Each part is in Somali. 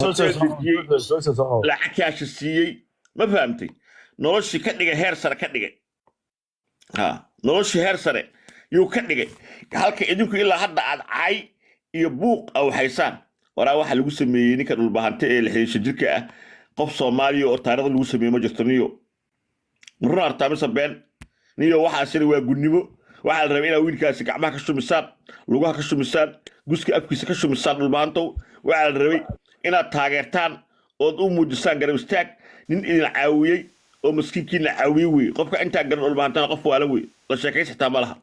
hotel dejiyey lacag kaasha siiyey ma fahamtay noloshii ka dhigay heer sare ka dhigay noloshii heer sare yuu ka dhigay halka idinku ilaa hadda aad cay iyo buuq aw haysaan waraa waxa lagu sameeyey ninka dhulbahante ee 60 jirka ah qof Soomaaliya oo taariikhda lagu sameeyey ma jirto niyo marna artaamisa been niyo waxa sir waa gudnimo waxa la rabay in wiilkaasi gacmaha ka shumisaan lugaha ka shumisaan guska afkiisa ka shumisaan dhulbahanto waxa la rabay inaad taageertaan oo u muujisaan garab istaag nin idin caawiyay oo maskiinkiina caawiyay way qofka inta garan dhulbahantana qof waala way la sheekaysataa malaha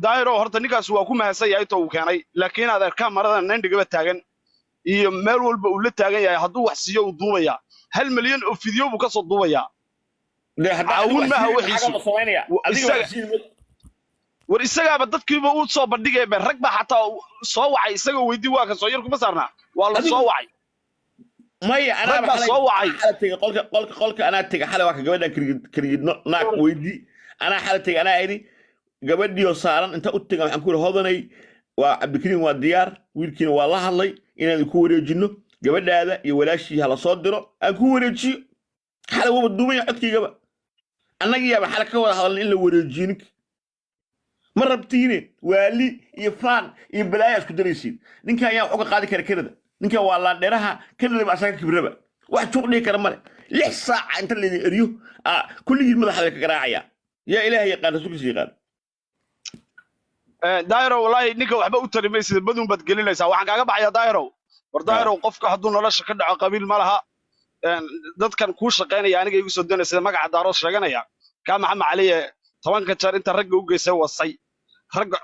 daahiro horta ninkaas waa ku mahadsan yahay inta uu keenay laakiin aad arkaa maradan nandhigaba taagan iyo meel walba uu la taagan yahay hadduu wax siiyo uu duubaya 1 milyan oo fiidyo buu ka soo duubaya caawin maaha wixiisu war isagaaba dadkiiba uu soo bandhigay rag baa xataa soo wacay isagoo weydii waa ka soo yar kuma saarnaa waa la soo wacay maya anaa soo wacay qolka anaa tegay xalay waa ka gabadhan karigidno naag weydii anaa xalay tegay anaa idhi gabadhiyo saaran inta u tagay waxaan ku yiri hodanay waa Cabdikariin waa diyaar wiilkiina waa la hadlay inaan ku wareejino gabadhaada iyo walaashii hala soo diro aan ku wareejiyo xalay waba duumay codkiigaba annaga yaaba xalay ka wada hadalna in la wareejiyo ma rabtiine waali iyo faan iyo balaaya isku daraysiin ninka ayaa uga qaadi kara kanada ninka waa la dheeraha kanada ba asaga kibraba wax juuq dhigi kara male 6 saac inta la eriyo kulligii madaxa ka garaacaya yaa ilaahay yaqaan rasuulkiisa yaqaan daahiro wallahi ninka waxba u tarimay sida badun bad gelinaysa waxaan kaaga baxaya daahiro war daahiro qofka hadduu nolosha ka dhaco qabiil ma laha dadkan ku shaqeynaya aniga igu soo doonaysa magaca daaro sheeganaya ka maxamed cali 10 jeer inta rag u geysay wasay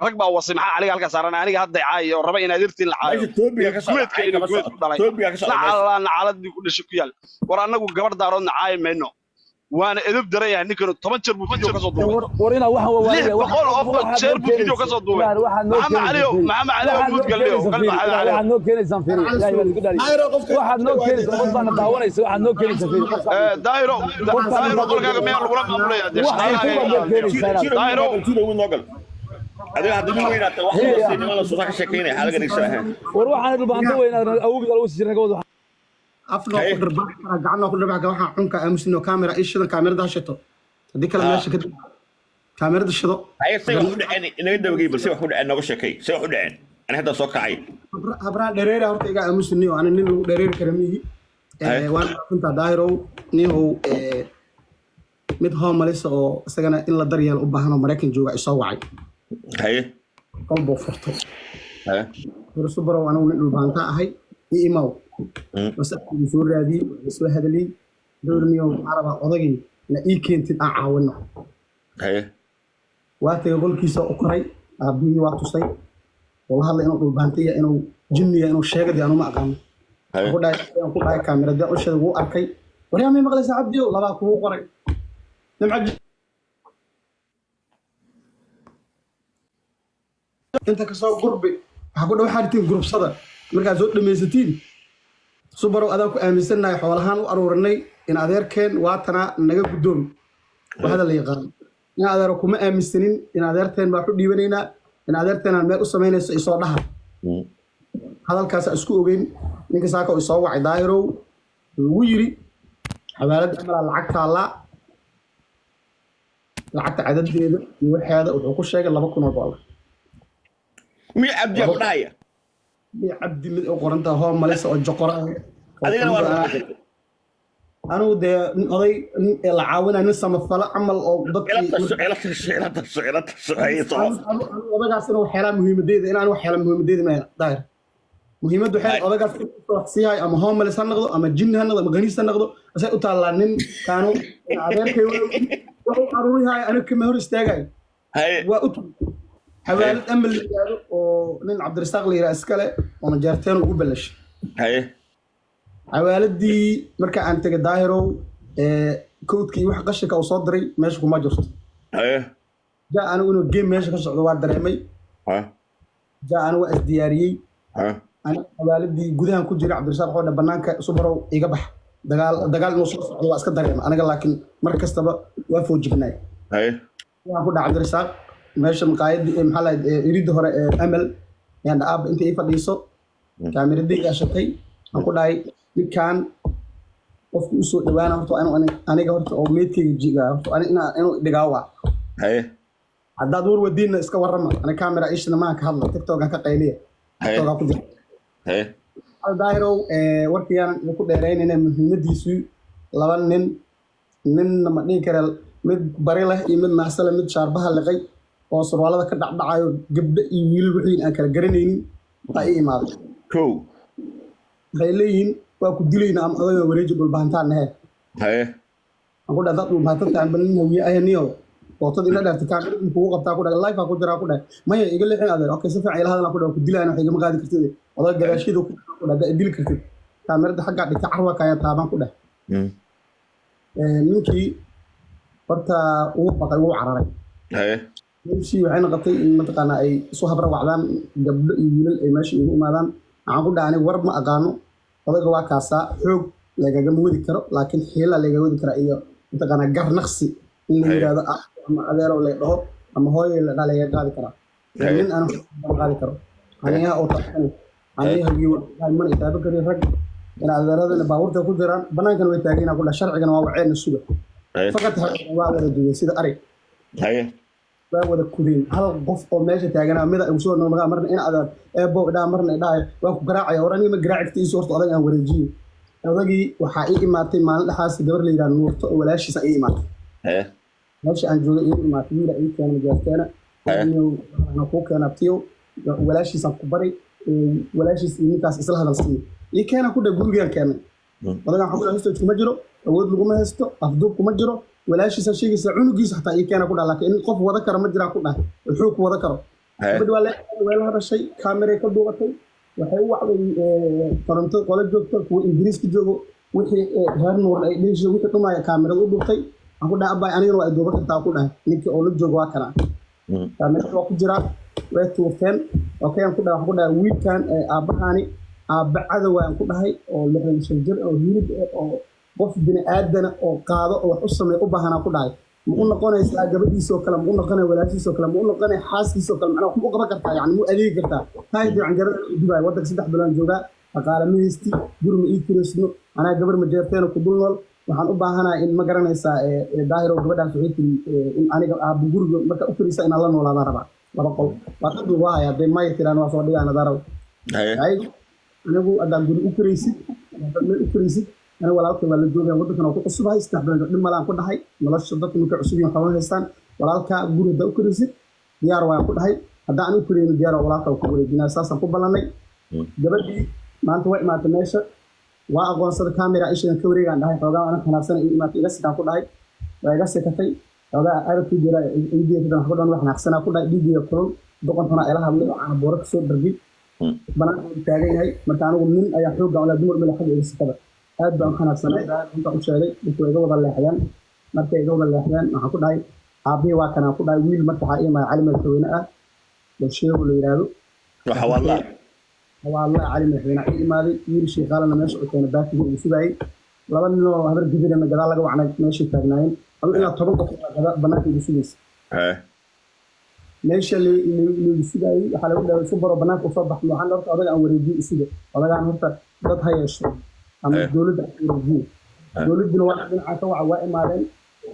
rag baa wasay maxaa caliga halka saaran aniga hadda caayo raba in adirtiin la caayo Toobiga ka soo nacalad ku dhashay ku yaal war anagu gabar daaroodna caayo meeno وانا ادب دريا نيكو 10 جير بو فيديو كسو دوبay warina waxa waa waxa jeer buu video kasoo duubay maxamed cali oo mud galay waxa noo keenaysan fiiri waxa noo keenaysan mud baan daawanaysa waxa noo keenaysan fiiri daahiro qolkaaga meel lagu maamulaya daahiro adiga hadii weynaata wax wasiinimo la soo ka sheekeynay xaalada dhigsan war waxaan dhulbaanto weynaa awgeed lagu sii jirnaa wada afno ku dharbaa gacno ku dharbaa waxa xunka aamusino camera ishada kamerada hashato hadii kala meesha ka kamerada shido ay say wax u dhaceen inaga dawgay balse wax u dhaceen nooga sheekay say wax u dhaceen ana hadda soo kacay habraan dhereer horta iga aamusino ana nin lagu dhereer karamiyi waan kunta daahiro niho mid homeless oo isagana in la daryeel u baahan oo Mareykan jooga isoo wacay haye qalbo furto haye warsu baro ana nin dhulbaanta ahay iimaw بس سو رادي سو هدلي دورنيو عربا odagii la ii keentid aan caawino haye waatay qolkiisa u koray aabbiyi waa tusay walaal inuu dhulbaantay inuu jinniya inuu sheegay aanu ma aqaan haye ku dhaay kamerada u sheegay uu arkay wariyay maqlaysa abdiyo laba ku qoray nimcaji inta ka soo gurbi waxa ku dhaw xaritiin grubsada markaa soo dhameysatiin subaro adaa ku aaminsanahay xoolahan u aruurinay in adeerkeen waatana naga gudoon waxa la yaqaan in adeer kuma aaminsanin in adeerteen baa ku dhiibanayna in adeerteen meel u sameynayso isoo dhaha hadalkaas isku ogeyn ninka saaka oo soo wacay daahiro uu yiri xawaalad amala lacagta cadadeeda iyo waxaada wuxuu ku sheegay $2,000 mi abdi abdaya عبد من قرنته هو مليس أو جقرة أنا ودي قضي العاونة نسمى الطلاق عمل أو ضبط أنا أصلا حيران مهمة ديد أنا حيران مهمة ديد ما داير مهمة دو حيران أنا قاعد سيها أما هو مليس هنقضو أما الجن هنقضو أما غنيس هنقضو أسأل أطلعنين كانوا عبير كيولو وهو أروري هاي أنا كمهور استاقاي وأطلع حوالي أمل ونين عبد الرزاق اللي رأسكله ومجارتين وقبلش. هاي. حوالي دي مركا أنت كداهرو كود كي واحد قشك أو صدري ماشي وما جرت. هاي. جاء أنا وإنه الجيم ماشي كسر دوار درهمي. ها. جاء أنا وأس دياري. ها. أنا حوالي دي جودها كود جري عبد الرزاق هو بنانك سوبرو يجبح. دجال نص الله أسكت درهم أنا قال لكن مركز تبى وفوق جبناي. هاي. أنا أقول عبد الرزاق ماشي مقايد محل يريد هراء أمل يعني أب أنت إيه فديسو kaamiradiga shatay aan ku dhahay ninkan qofku u soo dhawaana horta aniga horta oo meedkayga jiga horta inuu dhigaawa haye haddaad war wadiinna iska warrama ani kaamira ishna maan ka hadla tiktok ka qayliya tiktok ku jira haye daahirow warkiyaan ku dheeraynayna muhiimadiisu laba ninna ma dhihi kara mid bari leh iyo mid maasale mid shaarbaha liqay oo surwaalada ka dhacdhacayo gabdho iyo wiil wixii aan kala garanaynin waa ii imaaday kow waxay leeyihiin waa ku dilaynaa ama adaga wareeji dhulbahantaan nahe haye aan ku dhahay dad dhulbahantaan balin hawiye ahaniyo bootadii la dhaartay kaamirada kugu qabtaa ku dhahay life ku jiraa ku dhahay maya iga leexin adeer okay si fiican ila hadalaa ku dhahay ku dilayna wax igama qaadi kartid odaga gadaashiida ku dhahay dili kartid kaamirada xaggaa dhigta carwa kaya taabaan ku dhahay ninkii horta uu baqay uu cararay haye meeshii waxay noqotay in mataqaanaa ay isu habra wacdaan gabdho iyo wiilal ay meesha igu imaadaan waxaan ku dhahay aniga war ma aqaano odaga waa kaasaa xoog lagagama wadi karo laakiin xiila laga wadi kara iyo mataqaanaa gar naqsi in la yidhaahdo ah ama adeerow la dhaho ama hooyay la dhaa laga qaadi karaa nin aan qaadi karo aniga oo taxan aniga hagiyo mana itaaba kari rag in adeeradana baabuurta ku jiraan banaankana way taageen ku dhahay sharcigana waa waceena suga faqad waa wada duway sida ari haye waa wada kudeen hal qof oo meesha taaganaa mid ay soo noqdaa marna in adeer eebo dhaa marna dhaay waa ku garaacay hore aniga ma garaacay is horta odag aan wareejiyo odagii waxaa ii imaatay maalin dhaxaas gabar la yiraahdo nuurto oo walaashiisa ii imaatay haye meesha aan joogay ii imaatay wiil ay keenay gaarteena ana ku keenay tiyo walaashiisa ku bari walaashiis ninkaas isla hadal siiyay ii keena ku dhaw gurigaan keenay odagaan xubna haysto kuma jiro awood laguma haysto afduub kuma jiro walaashiisa sheegaysa cunugiisa xataa ii keena ku dhaw laakiin in qof wada karo ma jiraa ku dhahay wuxuu ku wada karo gabadh waa la hadashay kaamirey ka duubatay waxay u wacday toronto qola joogto kuwa ingiriiska joogo wixii reer nuur ay dheeshay wixii dhumaya kaamirada u dhuftay aan ku dhahay abbaay anigana waa duuba kartaa ku dhahay ninkii oo la joogo waa kana kaamirada waa ku jiraa way tuurteen okay aan ku dhahay waxaan ku dhahay wiilkan aabbahaani aabba cadow aan ku dhahay oo 60 jir oo hilib oo qof bini aadana oo qaado oo wax u sameeyo u baahanaa ku dhahay ma u noqonaysaa gabadhiisoo kale ma u noqonay walaashiisoo kale ma u noqonay xaaskiisoo kale macnaa wax ma u qaban kartaa yani ma u adeegi kartaa tahay fiican garada u dubaay waddanka 3 bilood joogaa dhaqaale ma haysti guri ma ii kiraysno anaa gabar ma jeerteena ku dul nool waxaan u baahanahay in ma garanaysaa daahiro gabadhaas waxay tiri in aniga aabba guriga marka u kiraysa inaan la noolaadaan rabaa laba qol waa ka duub waaya hadday maya tiraan waa soo dhigaan daaraw anigu haddaan guri u kiraysid meel u kiraysid أنا ولا أكتب على الجوجل ودك أنا أقول صباح يستحبون قدام ملان كل حي ملاش صدق ممكن عصبيين حوالين هستان ولا أك جوري ده أكريسي ديار ويا كل حي هذا أنا أكرين ديار ولا أك وكبري دينا أساسا قبلنا جبلي ما أنت وقت ما تمشى وأقول صدق كاميرا إيش نكوري عند هاي فوقا أنا خلاص أنا ما تيجي سكان كل حي ويجلس كتاي هذا أعرف تجرا يجي كده نقول أنا إحنا أحسن كل حي يجي يكون دكان هنا إله هم أنا بورك صوت برجي بنا تاجي هاي مكانه من أي حلو على دمر من حد يجلس كده aad baan xanaaqsanay inta u sheegay intuu iga wada leexdeen markay iga wada leexdeen waxaan ku dhahay aabii waa kana ku dhahay wiil marka ay ma cali madaxweyne ah bulshada la yiraahdo waxa wallahi cali madaxweyne ay imaaday wiil sheekhalana meesha uu keenay baakiga uu sugayay laba nin oo habar gudina gadaal laga wacnay meesha taagnaayeen adu ilaa 10 qof banaanka ugu sugayay meesha la sugayay waxa lagu dhahay subaro banaanka u soo baxay waxaan horta odaga aan wareejiyay isuga odagaan horta dad hayasho ama dawladda wareejiyo dawladuna waa dhinaca ka waca waa imaadeen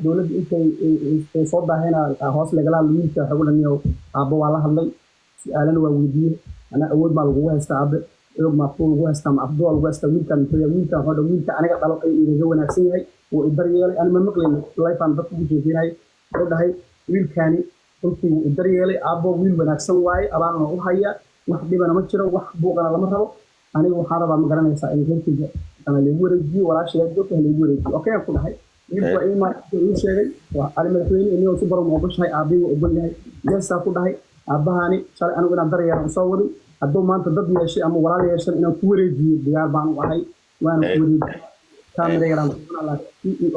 dawladda intay soo daahayna hoos lagala hadlo wiilka waxa ugu dhaniyo aabbo waa la hadlay su'aalana waa weydiiyey ana awood ma lagu haystaa aabe xoog ma lagu haystaa ma afdoo lagu haystaa wiilkan hada wiilka aniga dhalo ay iga wanaagsan yahay oo idar yeelay ana ma maqlayn life aan dadku u jeedinay oo dhahay wiilkani intii uu idar yeelay aabbo wiil wanaagsan waaye abaana u haya wax dhibana ma jiro wax buuqana lama rabo aniga waxaan rabaa ma garanaysaa in reerkayga أنا اللي يقول رجلي ولا شيء يدوك اللي يقول رجلي أوكي أقول هاي يبغى إيه ما يقول شيء على ما يقولين إني أصبر ومقبش هاي أبي وأقول هاي جالس أقول هاي أبهاني شال أنا قلنا دري أنا مصوري أدو ما أنت ضد لي شيء أما ولا لي شيء إنه كوري رجلي ديار بانو هاي وأنا كوري كاميرا يرام على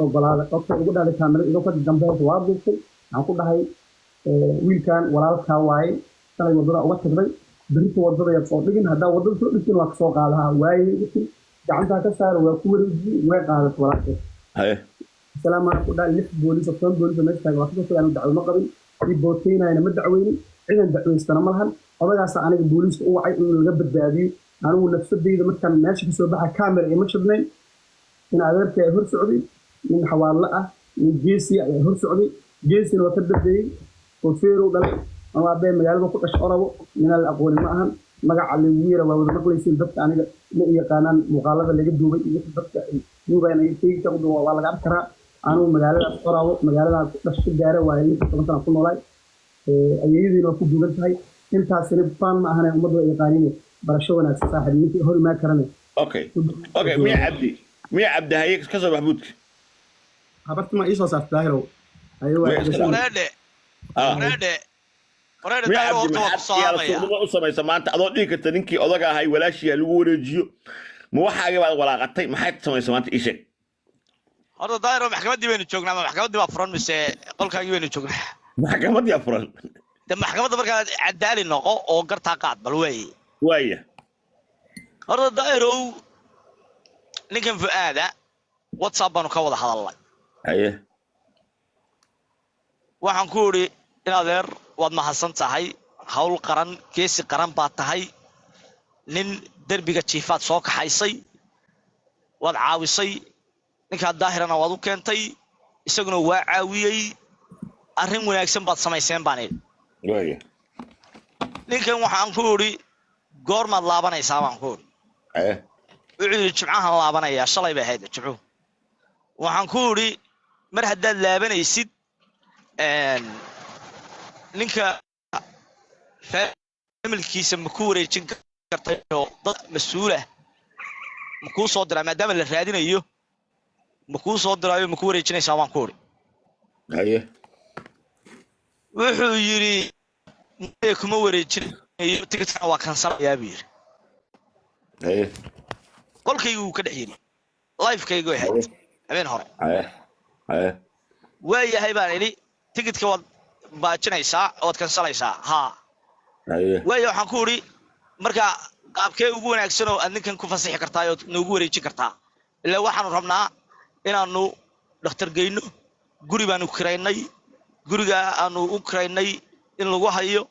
أقول هذا أوكي أقول هذا كاميرا إذا كنت جنبه جواب بيصير أقول هاي ويل كان ولا كواي كان يوضع وقت تبي بريت وضع يبصر لكن هذا وضع شو لكن وقت سوق على واي gacantaa ka saar waa ku wareeji way qaadat walaashay salaam alaykum dal lix booliis oo booliis meesha taag wax ka soo aan dacwo ma qabin si booteynayna ma dacweynin ciidan dacweystana ma lahan odagaas aniga booliiska u wacay in laga badbaadiyo anigu nafsadayda markaan meesha ka soo baxa camera ima shidnayn in adeerkay ay hor socday nin xawaadla ah nin geesi ay hor socday geesina waa ka dambeeyay oo feerow dhalay ama bee magaalada ku dhashay orabo ninal aqoon ma ahan magaca leeyihiin waa wada maqlaysiin dadka aniga la yaqaanaan muuqaalada laga duubay iyo dadka ay duubayaan ay teegta u waa laga arkaa anigu magaalada orabo magaalada ku dhashay gaara waa inta toban ku noolay ayaydiina ku duugan tahay intaasina faan ma ahan ummadda ay yaqaaniin barasho wanaagsan saaxiibniintii hor ma karane okay miya cabdi haye ka soo maxbuudka habarta ma isoo saartay daahiro ayo u samaysa maanta adoo dhigi karta ninkii odaga ahay walaashii lagu wareejiyo ma waxaagii baad walaaqatay maxaad samaysa maanta ii sheeg horta daahiro maxkamaddii baynu joognaa ma maxkamaddii baa furan mise qolkaagii baynu joognaa maxkamaddii aa furan de maxkamadda markaa cadaali noqo oo gartaa qaad bal waaya horta daahirow ninkan fu'aada whatsapp baanu ka wada hadalnay haye waxaan ku idhi in adeer waad mahadsan tahay hawl qaran geesi qaran baad tahay nin derbiga jiifaad soo kaxaysay waad caawisay ninkaa daahirana waad u keentay isaguna waa caawiyey arrin wanaagsan baad samayseen baan idhi waaya ninkan waxaan ku idhi goormaad laabanaysaa baan ku idhi wuxuu yidhi jimcahan laabanayaa shalay bay ahayd jimcuhu waxaan ku idhi mar haddaad laabanaysid ninka familkiisa ma ku wareejin kartay oo dad mas-uulah ma kuu soo diraa maadaama la raadinayo ma kuu soo diraayo ma ku wareejinaysaa baan ku idhi haye wuxuu yidhi kuma wareejinayo ticketkana waa kansalayaa buu yidhi haye qolkaygu wuu ka dhex yidhi lifekaygu ahayd habeen hore haye waayahay baan idhi ticketka waad baajinaysaa ood kansalaysaa haa waaya waxaan ku idhi marka qaabkee ugu wanaagsan oo aad ninkan ku fasixi kartaa ood noogu wareejin kartaa ilaa waxaanu rabnaa inaanu dhakhtar geyno guri baanu kiraynay guriga aanu u kiraynay in lagu hayo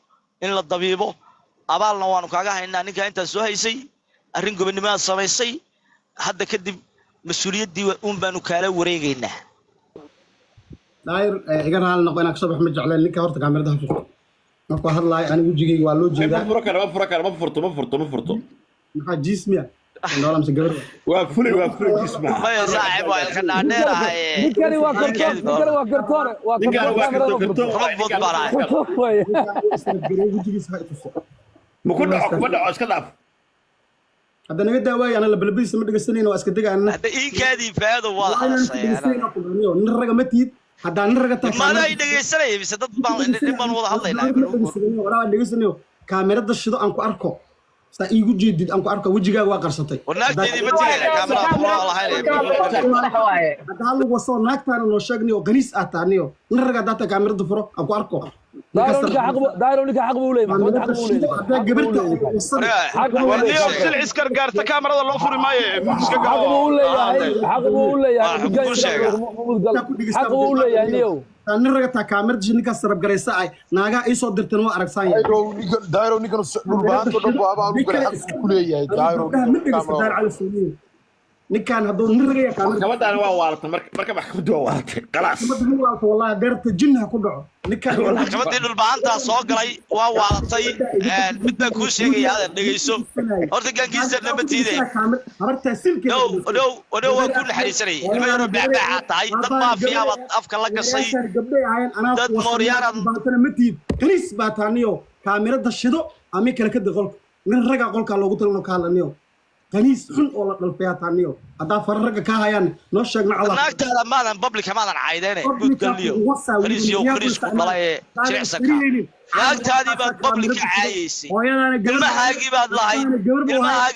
in la dabiibo abaalna waanu kaaga haynaa ninkaa intaad soo haysay arrin gobonnimaad samaysay hadda kadib mas-uuliyaddii uun baanu kaala wareegaynaa daahir iga raali noqo inaan kasoo bax ma jecleen ninka horta kaamiradaha furto markuu hadlaayo anigu wejigayga waa loo jeedaa ma furto maxaa jiismiya ndoola mise gabar waa fulay jiisma maya saaxiib waa ilka dhaadheerahay ninkani waa kartoore robot baraay wejigiisa ha ituso ma ku dhaco kuma dhaco iska dhaaf hadda naga daawaayo ana la balbadiisa ma dhegeysanayna waa iska degaana hadda iinkaadii faado waa hadashay nin raga ma tiid haddaa nin raga taa maada ay dhegeysanayay mise dad baan wada hadlaynaa waraa dhegeysanayo kaamirada shido aan ku arko saa iigu jeedid aan ku arko wejigaaga waa qarsatay wanaagteedii ma tiray kaamera furo lahayn hadda hal wasoo naagtaana noo sheegnayo oo qaniis aad taaniyo nin raga haddaa taa kaamirada furo aan ku arko daahiro ninka xaq buu leeyahay haddaa gabarta warniyo silcis gargaarta kaamarada loo furi maayo iska xaq buu leeyahay xaq buu leeyahay niyow nin raga taa kaamirada ninkaas sarab garaysa ay naagaha ii soo dirteen waa aragsaan yahay daahiro ninkan dhul baahanta dhan buu abaa ugu galay xaq ku leeyahay daahiro ninkan hadduu nin ragaya maxkamaddan waa waalatay marka maxkamaddu waa waalatay khalaas wallahi beerta jinnaha ku dhaco ninkan maxkamaddii dhulbahantaa soo galay waa waalatay mid baan kuu sheegaya adeer dhegeyso horta gaankiisarna ma tiiday habartaa silkeeda dhow waa ku naxariisanayay ilma yaroo bacbacaa tahay dad maafiya baad afka la gashay dad mooryaanad ma tiid kaliis baa taaniyo kaamirada shido ama kale ka qolka nin raga qolka loogu talano ka hadlaniyo qaniis xun oo la dhalfaya taaniyo haddaa fara ragga ka hayaan noo sheegna allah naagtaada maadan publica maadan caydayne guud galiyo qaniisyo qaniisku dhalay jilicsanka naagtaadii baad publica caayaysay ilmahaagii baad lahayd ilmahaagii